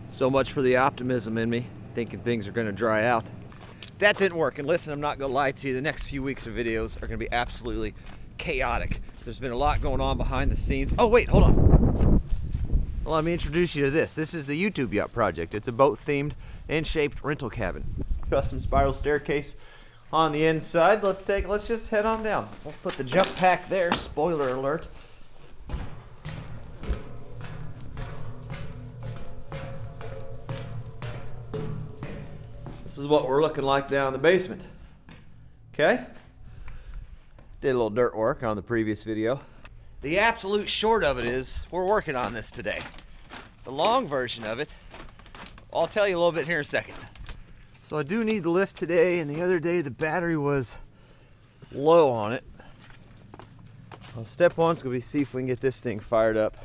So much for the optimism in me, thinking things are gonna dry out. That didn't work, and listen, I'm not gonna lie to you, the next few weeks of videos are gonna be absolutely chaotic. There's been a lot going on behind the scenes. Oh wait, hold on. Well, let me introduce you to this. This is the YouTube Yacht Project. It's a boat-themed and shaped rental cabin. Custom spiral staircase on the inside. Let's just head on down. Let's put the jump pack there, spoiler alert. This is what we're looking like down in the basement. Okay? Did a little dirt work on the previous video. The absolute short of it is, we're working on this today. The long version of it, I'll tell you a little bit here in a second. So I do need the lift today, and the other day the battery was low on it. Well, step one's gonna be see if we can get this thing fired up.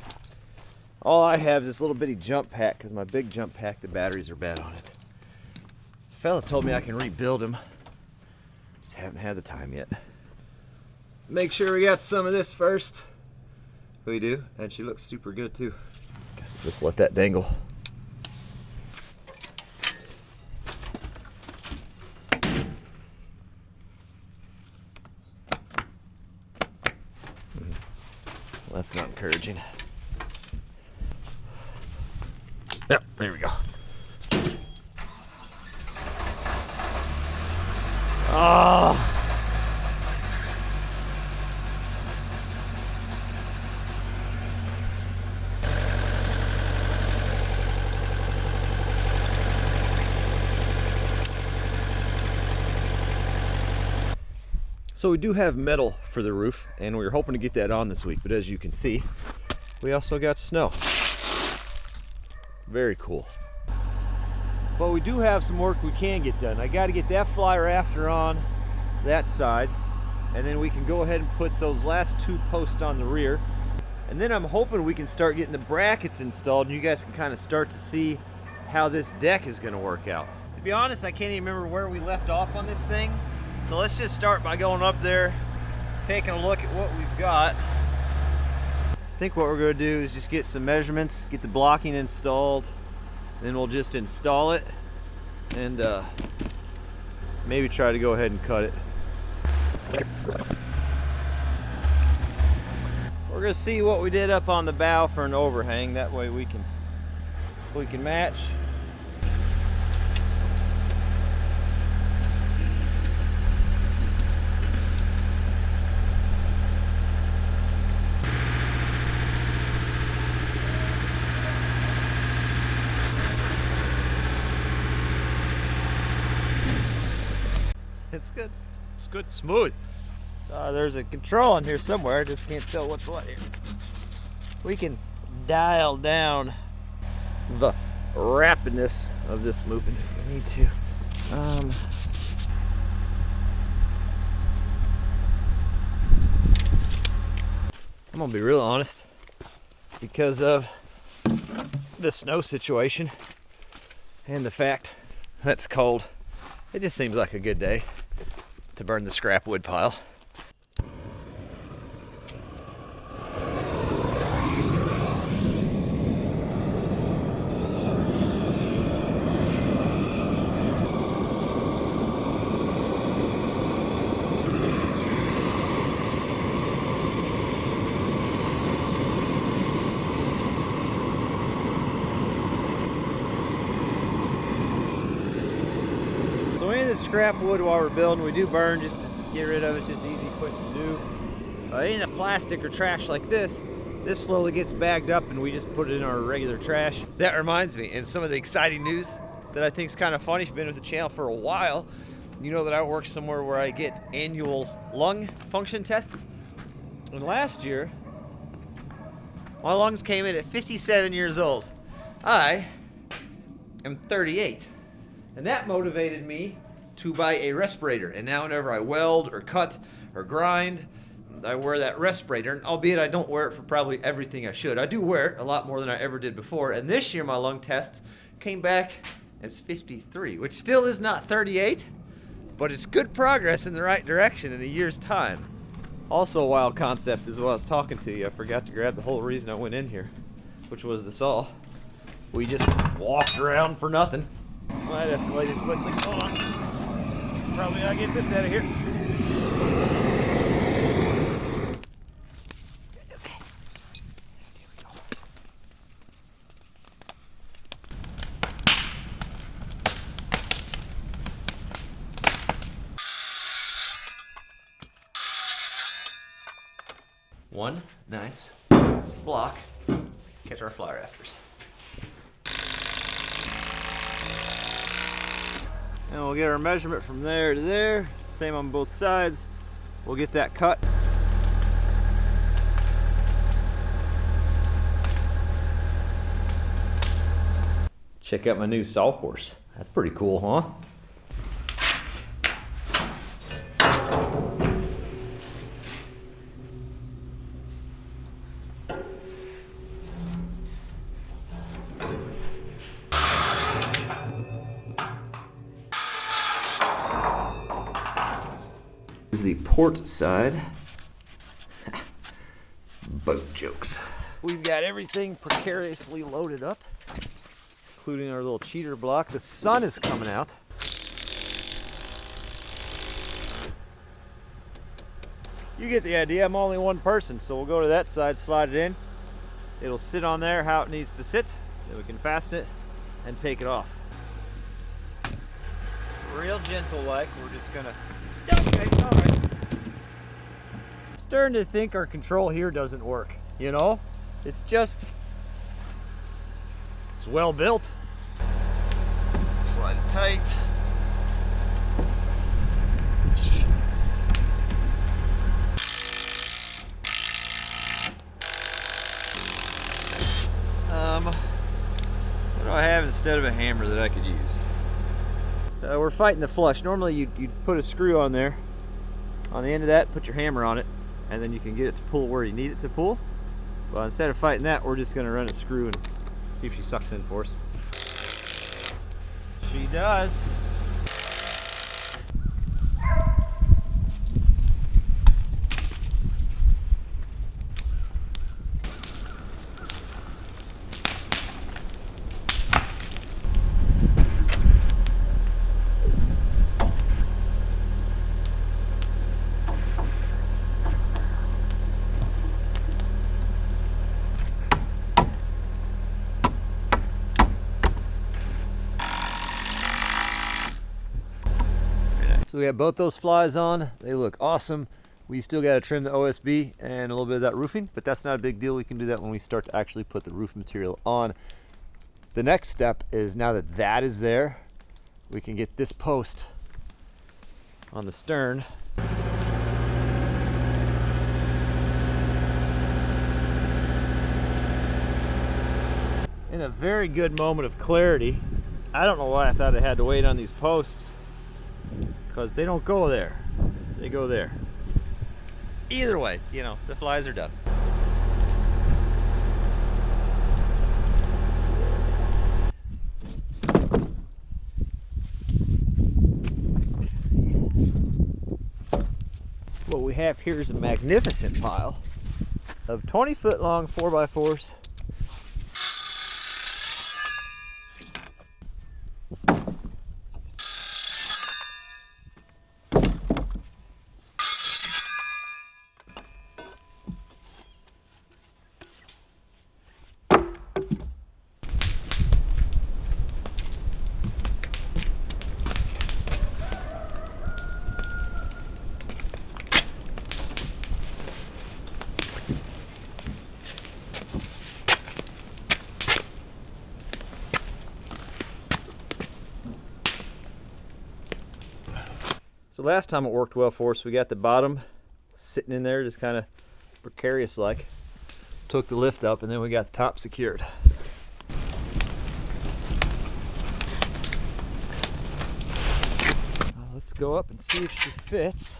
All I have is this little bitty jump pack, because my big jump pack, the batteries are bad on it. The fella told me I can rebuild them. Just haven't had the time yet. Make sure we got some of this first. We do, and she looks super good too. Guess we'll just let that dangle. Well, that's not encouraging. Yep, there we go. Oh. So we do have metal for the roof, and we were hoping to get that on this week, but as you can see, we also got snow. Very cool. But we do have some work we can get done. I got to get that fly rafter on that side, and then we can go ahead and put those last two posts on the rear. And then I'm hoping we can start getting the brackets installed, and you guys can kind of start to see how this deck is going to work out. To be honest, I can't even remember where we left off on this thing. So let's just start by going up there, taking a look at what we've got. I think what we're going to do is just get some measurements, get the blocking installed, then we'll just install it and maybe try to go ahead and cut it. We're going to see what we did up on the bow for an overhang. That way we can match. It's good. It's good, smooth. There's a control in here somewhere. I just can't tell what's what here. We can dial down the rapidness of this movement if we need to. I'm gonna be real honest, because of the snow situation and the fact that it's cold, it just seems like a good day to burn the scrap wood pile. So any of the scrap wood while we're building, we do burn just to get rid of it. Just easy, quick to do. Any of the plastic or trash like this slowly gets bagged up and we just put it in our regular trash. That reminds me, and some of the exciting news that I think is kind of funny, if you've been with the channel for a while, you know that I work somewhere where I get annual lung function tests. And last year, my lungs came in at 57 years old. I am 38. And that motivated me to buy a respirator. And now whenever I weld or cut or grind, I wear that respirator. And albeit I don't wear it for probably everything I should. I do wear it a lot more than I ever did before. And this year my lung tests came back as 53, which still is not 38, but it's good progress in the right direction in a year's time. Also a wild concept is while I was talking to you, I forgot to grab the whole reason I went in here, which was the saw. we just walked around for nothing. Well, that escalated quickly. Hold on. Probably gotta get this out of here. Okay. Here we go. One nice block. Catch our fly rafters. And we'll get our measurement from there to there. Same on both sides. We'll get that cut. Check out my new sawhorse. That's pretty cool, huh? This is the port side. Boat jokes. We've got everything precariously loaded up, including our little cheater block. The sun is coming out. You get the idea. I'm only one person, so we'll go to that side, slide it in. It'll sit on there how it needs to sit. Then we can fasten it and take it off. Real gentle like, we're just gonna... Okay, all right. I'm starting to think our control here doesn't work, you know? It's just... it's well built. Slide it tight. What do I have instead of a hammer that I could use? We're fighting the flush. Normally you'd put a screw on there, on the end of that, put your hammer on it, and then you can get it to pull where you need it to pull. Well, instead of fighting that, we're just going to run a screw and see if she sucks in for us. She does. So we have both those flies on. They look awesome. We still got to trim the OSB and a little bit of that roofing, but that's not a big deal. We can do that when we start to actually put the roof material on. The next step is, now that that is there, we can get this post on the stern. In a very good moment of clarity, I don't know why I thought I had to wait on these posts, because they don't go there, they go there. Either way, you know, the flies are done. What we have here is a magnificent pile of 20-foot long 4x4s. So last time it worked well for us. We got the bottom sitting in there just kind of precarious like. Took the lift up and then we got the top secured. Let's go up and see if she fits.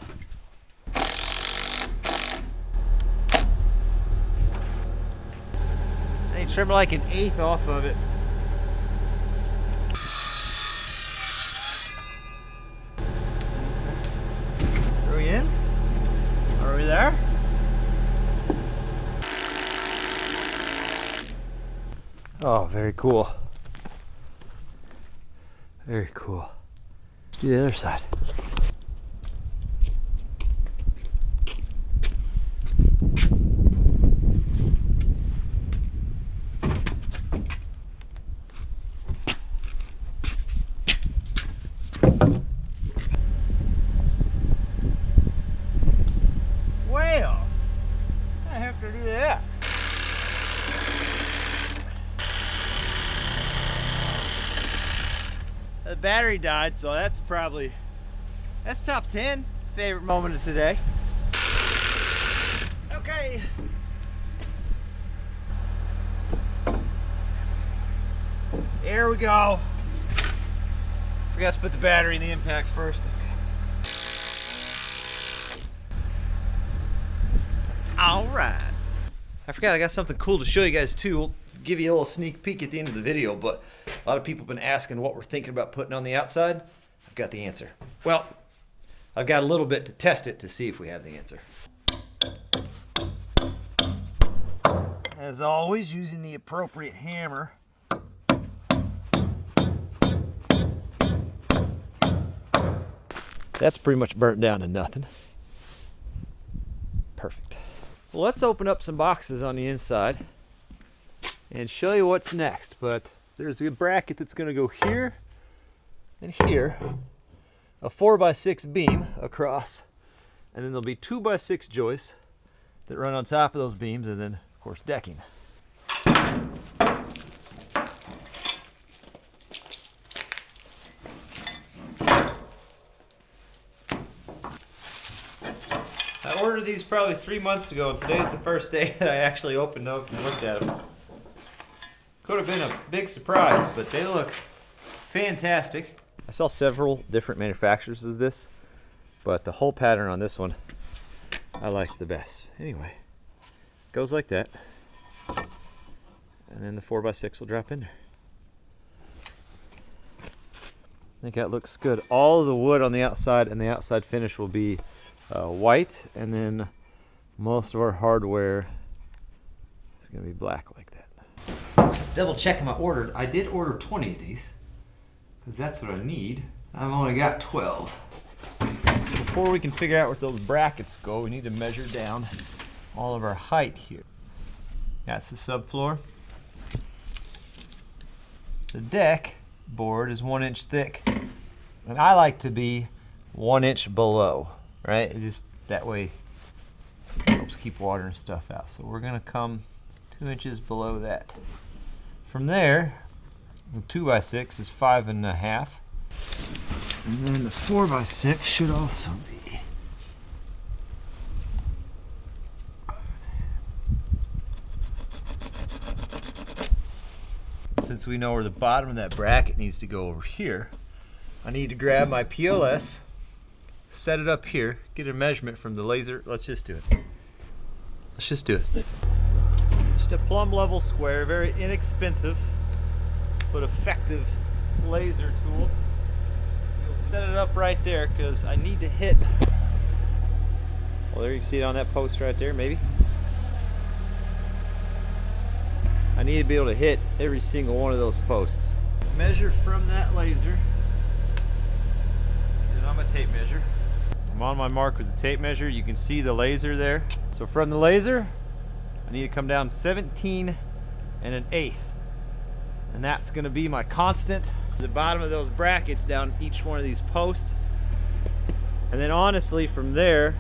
I need to trim like 1/8 off of it. Are we in? Are we there? Oh, very cool. Very cool. Let's do the other side. Well, how the heck did I do that? The battery died, so that's top 10 favorite moment of today. Okay. Here we go. Forgot to put the battery in the impact first. Okay. All right. I forgot I got something cool to show you guys too. We'll give you a little sneak peek at the end of the video, but a lot of people have been asking what we're thinking about putting on the outside. I've got the answer. Well, I've got a little bit to test it to see if we have the answer. As always, using the appropriate hammer. That's pretty much burnt down to nothing. Perfect. Well, let's open up some boxes on the inside and show you what's next. But there's a bracket that's going to go here and here, a 4x6 beam across, and then there'll be 2x6 joists that run on top of those beams, and then of course decking. I ordered these probably 3 months ago, and today's the first day that I actually opened up and looked at them. Could have been a big surprise, but they look fantastic. I saw several different manufacturers of this, but the whole pattern on this one I liked the best. Anyway, goes like that, and then the 4x6 will drop in there. I think that looks good. All of the wood on the outside and the outside finish will be white, and then most of our hardware is going to be black like that. Just double checking my order. I did order 20 of these because that's what I need. I've only got 12. So before we can figure out where those brackets go, we need to measure down all of our height here. That's the subfloor. The deck board is 1 inch thick, and I like to be 1 inch below, right? It just that way it helps keep water and stuff out. So we're gonna come 2 inches below that. From there, the 2x6 is 5.5, and then the 4x6 should also be 5.5. Since we know where the bottom of that bracket needs to go over here, I need to grab my PLS, set it up here, get a measurement from the laser. Let's just do it. Let's just do it. Just a plumb level square, very inexpensive but effective laser tool. You'll set it up right there because I need to hit. Well, there you can see it on that post right there, maybe. I need to be able to hit every single one of those posts. Measure from that laser. And I'm a tape measure. I'm on my mark with the tape measure. You can see the laser there. So from the laser, I need to come down 17 1/8. And that's gonna be my constant. The bottom of those brackets down each one of these posts. And then honestly from there,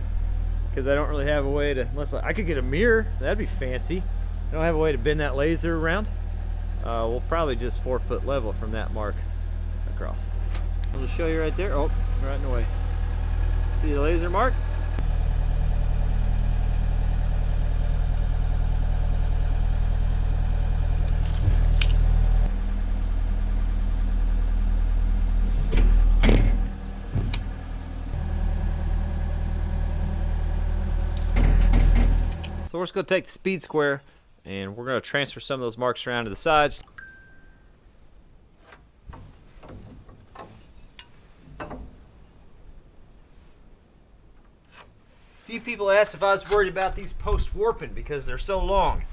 because I don't really have a way to, unless I could get a mirror, that'd be fancy. I don't have a way to bend that laser around. We'll probably just 4 foot level from that mark across. I'll just show you right there. Oh, right in the way. See the laser mark? So we're just going to take the speed square and we're going to transfer some of those marks around to the sides. A few people asked if I was worried about these posts warping because they're so long.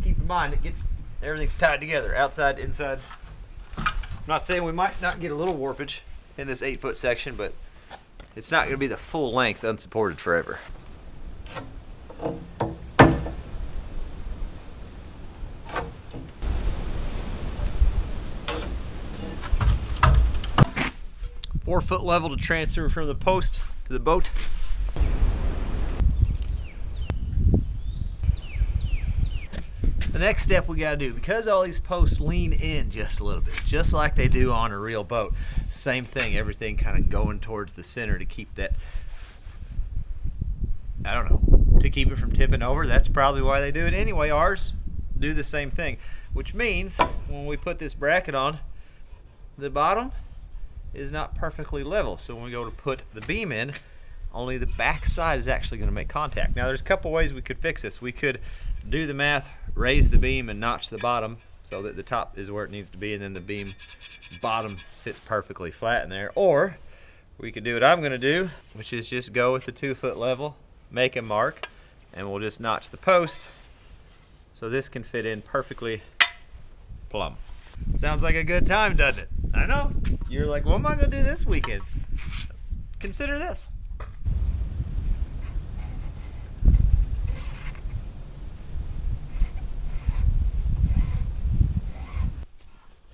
Keep in mind, everything's tied together, outside, inside. not saying we might not get a little warpage in this 8-foot section, but it's not going to be the full length unsupported forever. Four-foot level to transfer from the post to the boat. The next step we got to do, because all these posts lean in just a little bit, just like they do on a real boat. Same thing, everything kind of going towards the center to keep that, I don't know, to keep it from tipping over. That's probably why they do it anyway. Ours do the same thing, which means when we put this bracket on, the bottom is not perfectly level. So when we go to put the beam in, only the back side is actually going to make contact. Now there's a couple ways we could fix this. We could do the math, raise the beam and notch the bottom so that the top is where it needs to be, and then the beam bottom sits perfectly flat in there. Or we could do what I'm going to do, which is just go with the 2-foot level, make a mark, and we'll just notch the post so this can fit in perfectly plumb. Sounds like a good time, doesn't it? I know. You're like, what am I going to do this weekend? Consider this.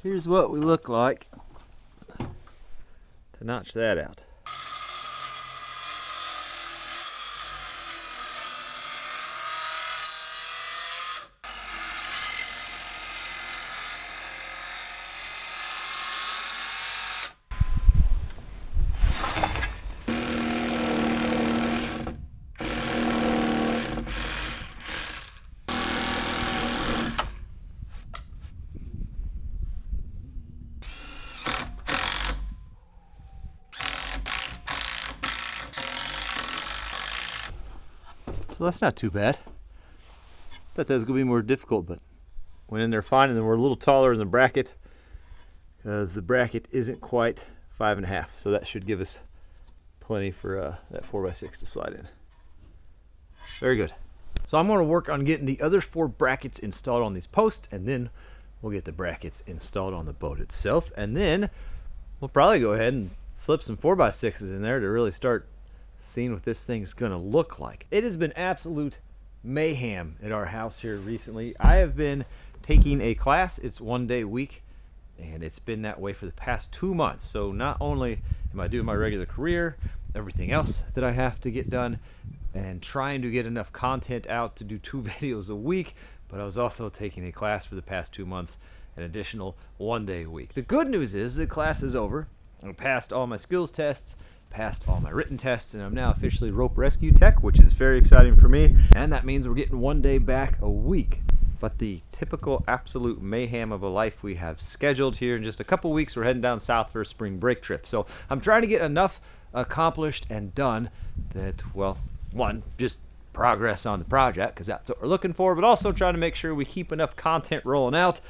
Here's what we look like to notch that out. So that's not too bad. Thought that was going to be more difficult, but went in there fine, and then we're a little taller in the bracket because the bracket isn't quite 5.5, so that should give us plenty for that 4x6 to slide in. Very good. So I'm going to work on getting the other 4 brackets installed on these posts, and then we'll get the brackets installed on the boat itself, and then we'll probably go ahead and slip some 4x6s in there to really start seeing what this thing's gonna look like. It has been absolute mayhem at our house here recently. I have been taking a class. It's 1 day a week, and it's been that way for the past 2 months. So not only am I doing my regular career, everything else that I have to get done, and trying to get enough content out to do 2 videos a week, but I was also taking a class for the past 2 months, an additional 1 day a week. The good news is the class is over. I passed all my skills tests, passed all my written tests, and I'm now officially rope rescue tech, which is very exciting for me, and that means we're getting 1 day back a week. But the typical absolute mayhem of a life we have scheduled here in just a couple weeks. We're heading down south for a spring break trip, so I'm trying to get enough accomplished and done that, well, one, just progress on the project, because that's what we're looking for, but also trying to make sure we keep enough content rolling out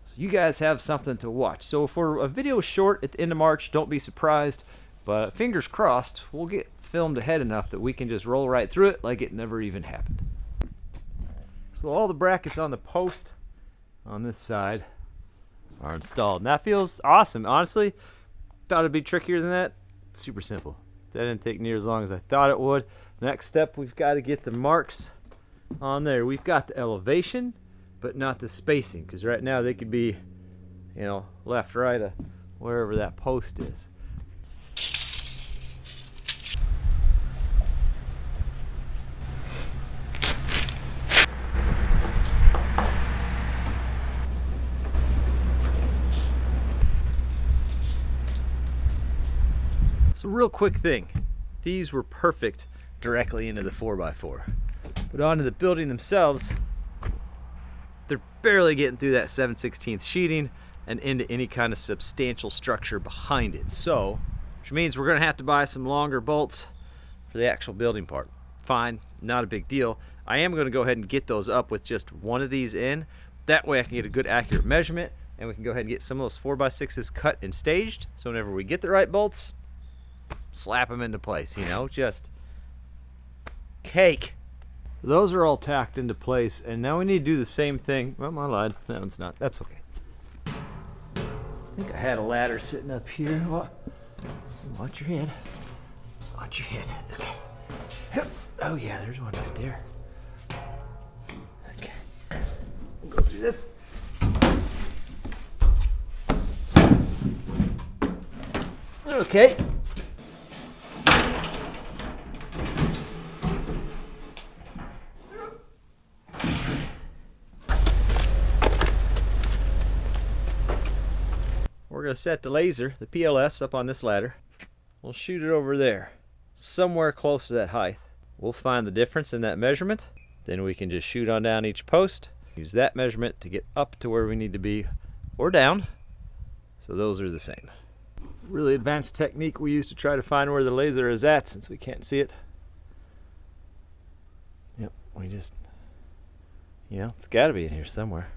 so you guys have something to watch. So if we're a video short at the end of March, don't be surprised. But fingers crossed, we'll get filmed ahead enough that we can just roll right through it like it never even happened. So all the brackets on the post on this side are installed. And that feels awesome. Honestly, thought it'd be trickier than that. Super simple. That didn't take near as long as I thought it would. Next step, we've got to get the marks on there. We've got the elevation, but not the spacing. Because right now they could be, you know, left, right, wherever that post is. So real quick thing, these were perfect directly into the 4x4, but onto the building themselves, they're barely getting through that 7/16 sheeting and into any kind of substantial structure behind it. So, which means we're gonna have to buy some longer bolts for the actual building part. Fine, not a big deal. I am gonna go ahead and get those up with just one of these in. That way I can get a good accurate measurement, and we can go ahead and get some of those 4x6s cut and staged, so whenever we get the right bolts, slap them into place, you know, just cake. Those are all tacked into place, and now we need to do the same thing. Well, I lied. That one's not. That's okay. I think I had a ladder sitting up here. Watch your head. Watch your head. Okay. Yep. Oh yeah, there's one right there. Okay. We'll go through this. Okay. We're going to set the laser, the PLS, up on this ladder. We'll shoot it over there, somewhere close to that height. We'll find the difference in that measurement. Then we can just shoot on down each post. Use that measurement to get up to where we need to be, or down. So those are the same. It's a really advanced technique we use to try to find where the laser is at, since we can't see it. Yep, we just, it's got to be in here somewhere.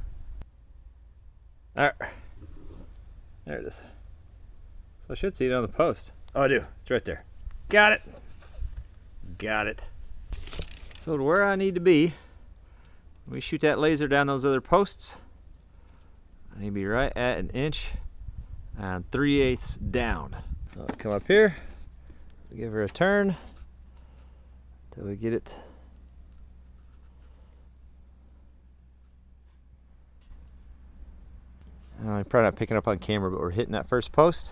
All right. There it is. So I should see it on the post. Oh, I do. It's right there. Got it. Got it. So to where I need to be, when we shoot that laser down those other posts, I need to be right at 1 inch and 3/8 down. So I'll come up here, give her a turn until we get it. I'm probably not picking up on camera, but we're hitting that first post.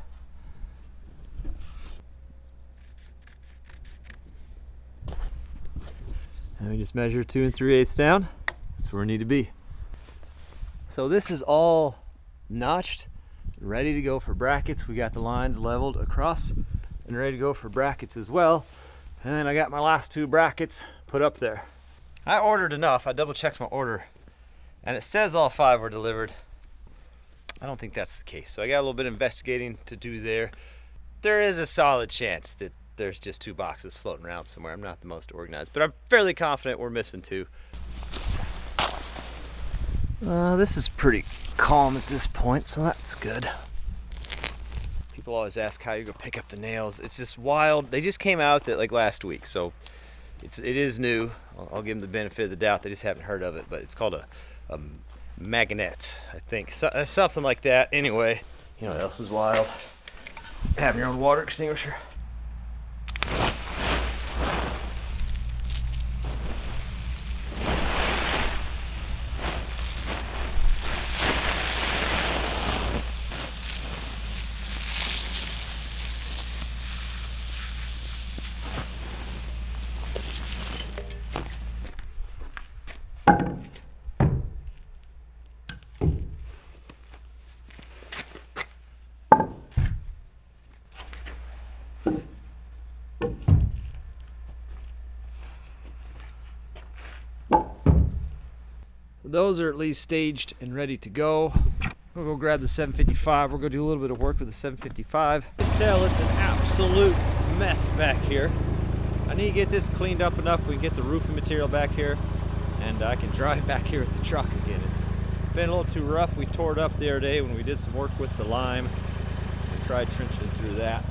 And we just measure 2 3/8 down. That's where we need to be. So this is all notched, ready to go for brackets. We got the lines leveled across and ready to go for brackets as well. And then I got my last 2 brackets put up there. I ordered enough. I double checked my order and it says all 5 were delivered. I don't think that's the case. So I got a little bit of investigating to do there. There is a solid chance that there's just 2 boxes floating around somewhere. I'm not the most organized, but I'm fairly confident we're missing 2. This is pretty calm at this point, so that's good. People always ask how you go pick up the nails. It's just wild. They just came out that like last week, so it is new. I'll give them the benefit of the doubt. They just haven't heard of it, but it's called a magnet, I think. So, something like that. Anyway, you know what else is wild? Having your own water extinguisher. Those are at least staged and ready to go. We'll go grab the 755. We're going to do a little bit of work with the 755. You can tell it's an absolute mess back here. I need to get this cleaned up enough we can get the roofing material back here and I can drive back here with the truck again. It's been a little too rough. We tore it up the other day when we did some work with the lime. We tried trenching through that.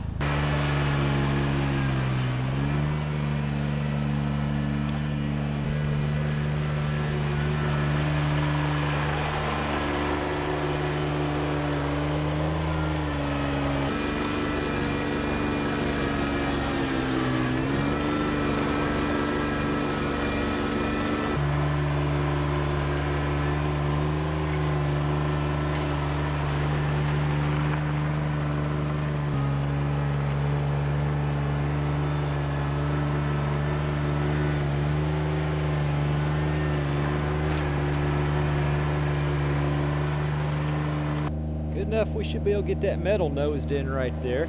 Good enough, we should be able to get that metal nosed in right there.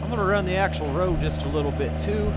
I'm going to run the actual road just a little bit too.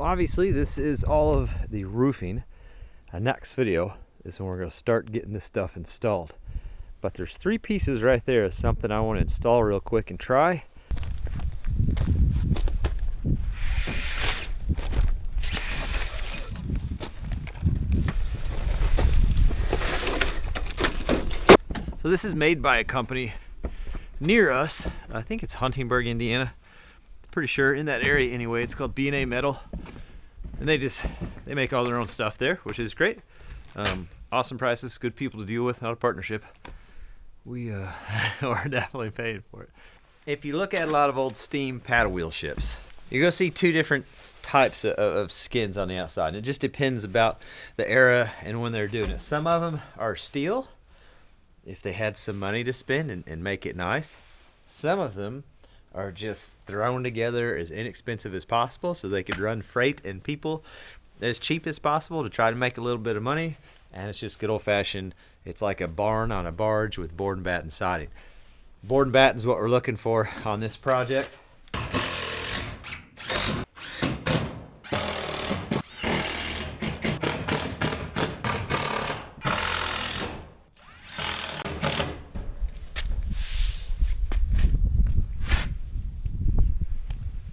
obviously this is all of the roofing. Next video is when we're going to start getting this stuff installed. But there's 3 pieces right there, something I want to install real quick and try. So this is made by a company near us. I think it's Huntingburg, Indiana. Pretty sure in that area anyway. It's called B&A Metal, and they make all their own stuff there, which is great. Awesome prices, good people to deal with, not a partnership. We are definitely paying for it. If you look at a lot of old steam paddle wheel ships, you're gonna see 2 different types of skins on the outside, and it just depends about the era and when they're doing it. Some of them are steel, if they had some money to spend and make it nice. Some of them are just thrown together as inexpensive as possible so they could run freight and people as cheap as possible to try to make a little bit of money. And it's just good old-fashioned, it's like a barn on a barge with board and batten siding. Board and batten is what we're looking for on this project.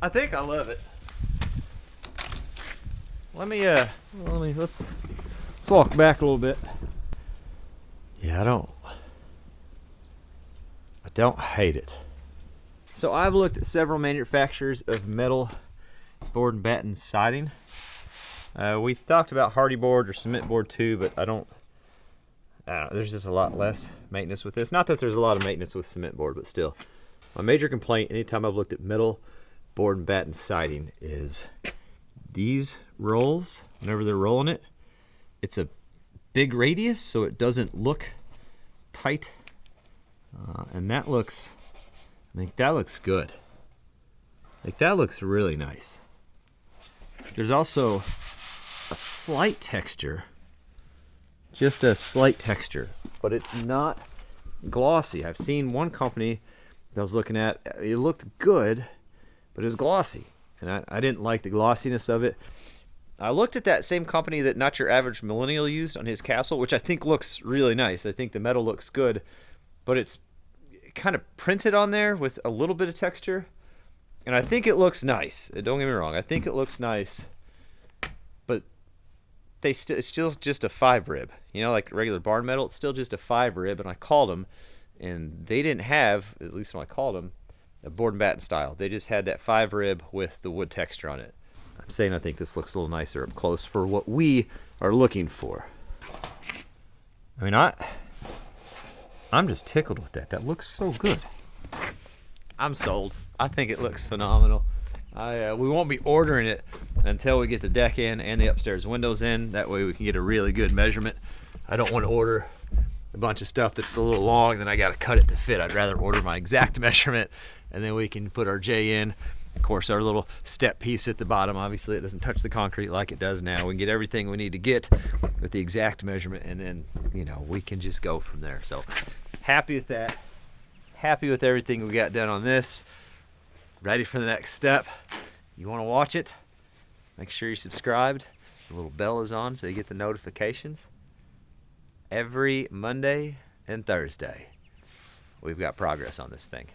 I think I love it. Let's walk back a little bit. Yeah, I don't hate it. So I've looked at several manufacturers of metal board and batten siding. We've talked about hardy board or cement board too, but I don't know, there's just a lot less maintenance with this. Not that there's a lot of maintenance with cement board, but still. My major complaint anytime I've looked at metal board and batten siding is these rolls, whenever they're rolling it, it's a big radius so it doesn't look tight, and that looks, I think that looks good. Like that looks really nice. There's also a slight texture, just a slight texture, but it's not glossy. I've seen one company that I was looking at, it looked good, but it was glossy, and I didn't like the glossiness of it. I looked at that same company that Not Your Average Millennial used on his castle, which I think looks really nice. I think the metal looks good, but it's kind of printed on there with a little bit of texture, and I think it looks nice. Don't get me wrong, I think it looks nice, but it's still just a 5 rib. You know, like regular barn metal, it's still just a 5 rib, and I called them, and they didn't have, at least when I called them, a board and batten style. They just had that 5 rib with the wood texture on it. I'm saying I think this looks a little nicer up close for what we are looking for. I mean, I'm just tickled with that. That looks so good. I'm sold. I think it looks phenomenal. We won't be ordering it until we get the deck in and the upstairs windows in. That way we can get a really good measurement. I don't want to order a bunch of stuff that's a little long, then I got to cut it to fit. I'd rather order my exact measurement, and then we can put our J in. Of course, our little step piece at the bottom, obviously it doesn't touch the concrete like it does now. We can get everything we need to get with the exact measurement, and then, you know, we can just go from there. So happy with that. Happy with everything we got done on this. Ready for the next step. You want to watch it? Make sure you're subscribed. The little bell is on so you get the notifications. Every Monday and Thursday, we've got progress on this thing.